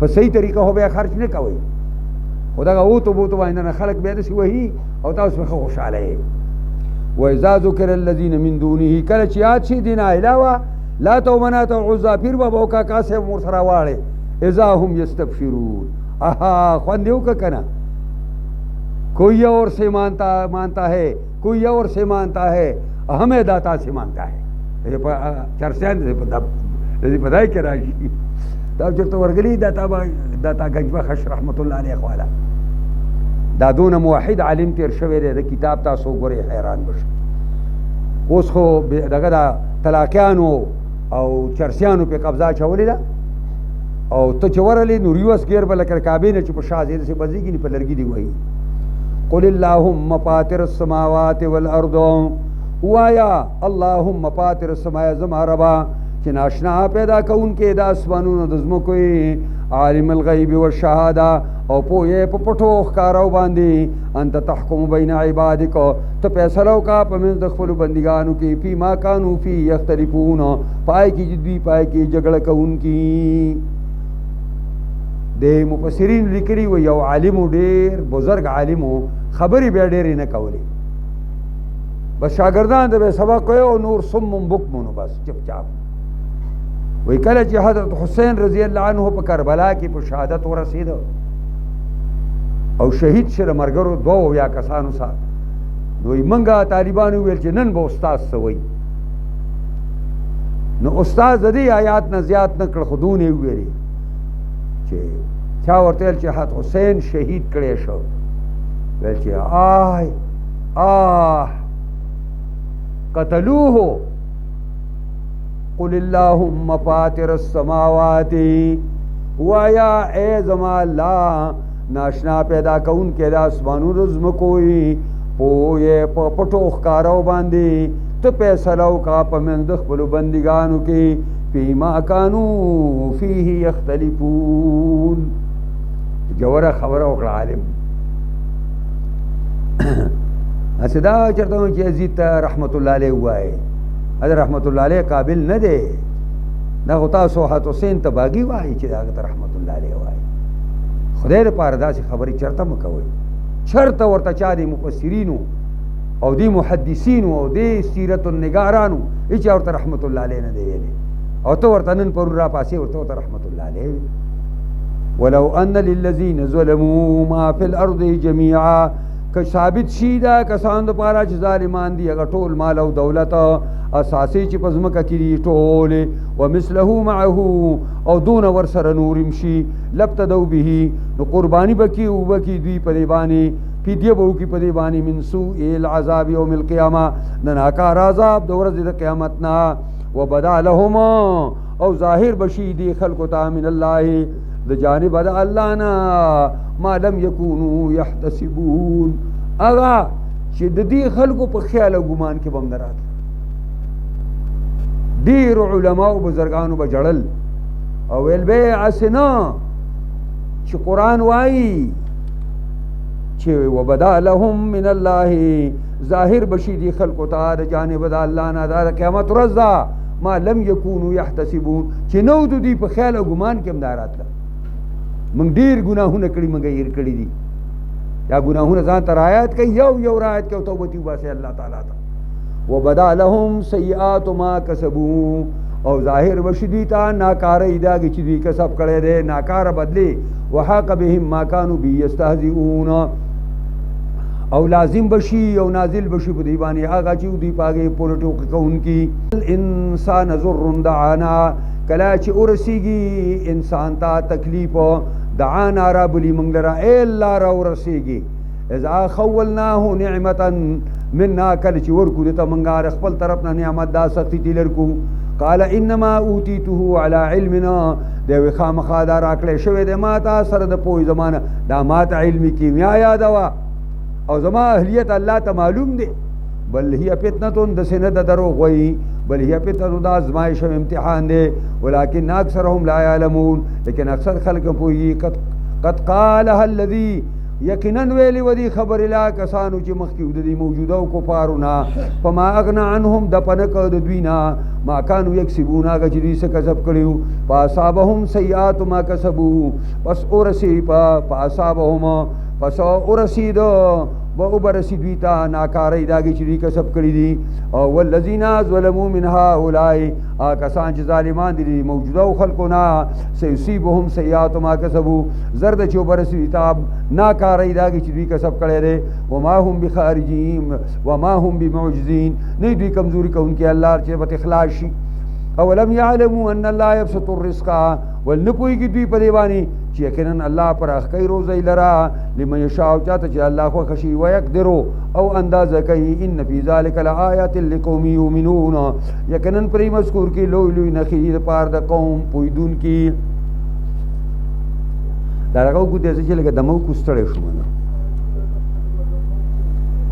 په صحیح طریقه خو بیا خرچ نه کوئ خو دغه اوتو بوتو باندې نه خلک بیا داسې وهي او تاسو پې ښه خوشحاله یې وإذا ذکر الذین من دونه کله چې یاد شي دې نه علاوه لات او منات او عزا پیر بابا او کاکا صاحب ورسره واړې اذا هم یستبشرون خوند یې وکړه که نه کوئی اور سے مانتا ہے کوئی اور سے مانتا ہے ہمیں داتا سے مانتا ہے چرسیان دې په دای کې راشي دا چېرته ورغلي داتا گنجبخش رحمت الله علیه خواله دا دونه موحد عالم تیر شوی دی د کتاب تاسو وګورئ حیران بشئ اوس خو دغه د طلاقیانو او چرسیانو پې قبضه اچولې ده او ته چې ورغلې نو ریوس ګیر به لکه کعبې نه چې په شا ځای داسې بځېږي نه په لرګي دي وایي قل اللهم فاطر السماوات والارض وایا اللهم فاطر السماء زما ربا چې ناشنا پیدا کوونکې د اسمانونو د ځمکو عالم الغیب والشهاده او پوهې په پټو ښکارو باندې انت تحکم بین عبادک ته فیصله وکړه په منځ د خپلو بندګانو کې فی ما کانوا فی یختلفون پای کې چې دوی پای کې جګړه کوونکي د مفسرین لیکلي و یو عالم ډېر بزرګ عالم خبرې بیا ډېرې نه کولې بس شاګردان ته به سبق وایي او نور صم بکم نو بس چپچاپ وی کله چې حضرت حسین رضی الله عنه په کربلا کې په شهادت ورسېده او شهید شو د ملګرو 2 کسانو سره نو وایي موږ طالبانو ویل چې نن به استاد څه وایي نو استاد د دې آیات نه زیات نه کړ خو دونه یې وویلې چې چا ورته ویل چې حضرت حسین شهید کړی شو ویل چې قتلوه قل اللهم فاطر السماوات وایا اے زما الله ناشنا پیدا کوونکی د اسمانونو ځمکو پوهې په پټو ښکارو باندې ته فیصله وکړه په منځ د خپلو بندګانو کې فیما کانوا فیه یختلفون جوړه خبره وکړه عالم اسدا چرته چې یزید ته رحمت الله علیه وایي حضرت رحمت الله علیه قابل نه دی دا خو تاسو حسین ته باغي وایي چې هغه ته رحمت الله علیه وایي خدای لپاره داسې خبرې چرته مه کوئ چرته ورته چا دي مفسرینو او دی محدثینو او دی سیرت النگارانو هیچا ورته رحمت الله علیه نه دی ویلی او ته ورته نن پرون را پاسې ورته رحمت الله علیه ولو ان للذین ظلموا ما فی الارض جميعا که ثابت شي دا کسان دپاره چې ظالمان دي هغه ټول مال او دولت اساسي چې په ځمکه کې دي ټولې ومثله معه او دون ورسره نورم شي لابتدوا به نو قرباني به کي او به کي دوی په دې باندې فدیه به وکړي په دې باندې من سوء العذاب یوم القیامه د ناکار عذاب د ورځې د قیامت نه وبدا لهما او ظاهر بشي دي خلقو ته من الله د جانب د الله نه ما لم یکونو یحتسبون هغه چې د دې خلقو په خیال او ګمان کې بم نه راتله ډېر علما او بزرګانو به جړل او ویل به اسنه چې قرآن وایي چې وبدا لهم من الله ظاهر بشي دي خلقو ته د جانب د الله نه د قیامت ورځ ده ما لم یکونو یحتسبون چې نو د دوی په خیال او ګمان کې هم نه راتله موږ ډېر ګناهونه کړي موږ هېر کړي دي یا ګناهونه ځان ته رعایت کوي یو رعایت کوي او توبه وباسي الله تعالی ته وبدا لهم سیئات ما کسبوا او ظاهر بشي دوی ته ناکاره دا چې دوی کسب کړی دی ناکاره بدلی وحاق بهم ما كانوا به یستهزئون او لازم بشي او نازل بشي په دی باندې هغه چې دوی پاګه پولیټیکو کوونکی انسان ذر دعانا کلا چې ورسیږي انسان ته تکلیف دعانا رب لمن لرا الا را ورسیږي اذا خولناه نعمتا منا کل چې ورکو دته منګار خپل طرف نه نعمت دا سختي تلر کو قال انما اوتیته على علمنا د خامخا دا راکړې شوی د ماته سره د پوي زمانه دا ماته علمي کیمیا یاد وا او زما اهلیت الله ته معلوم دی بل هي فتنه د سنه د دروغ وي بل هي فتنه د ازمایش او امتحان دی ولكن اکثرهم لا يعلمون لیکن اکثر خلق پوي قد قالها الذي یقینا ویلی ودی خبر لا کسانو چې مخکې د دې موجوده او کفارونه فما اغنى عنهم د پنک د دوینا ما كانوا يكسبون هغه چې دوی څه کسب کړیو فاصابهم سیئات ما کسبوا پس اورسی فاصابهم پس اورسید و برسی دوی ته ناکارۍ داږي چې دوی کسب کړي دي او والذین ظلموا من هؤلاء کسان چې ظالمان دي موجوده خلقونه سيصيبهم سیئات ما کسبوا زرد چې برسی دوی ته ناکارۍ داږي چې دوی کسب کړي دي وما هم بخارجین وما هم بمعجزین نه دوی کمزوري کوونکي الله چې به اخلاص شي اولم يعلموا ان الله يبسط الرزق ولنپويږي دوی په دی باندې چې یقینا الله پر اخکې روزي لرا لمن يشاء چاته چې الله خو خشي ويقدروا او اندازه کوي ان في ذلك لآيات لقوم يؤمنون یقینا پرې مذکور کې لوی نخي د پاره د قوم پویدون کې دا راغو کو دې چې لکه دمو کوستړې شو منه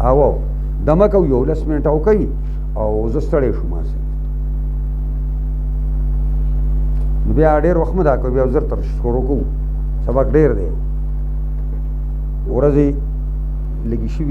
او دمکو یو لس منټ او کوي او زستړې شو ما بیا ډېر وخت مدا کوي بیا زر تر شروع کوو سبق ډېر دی ورځې لګي شي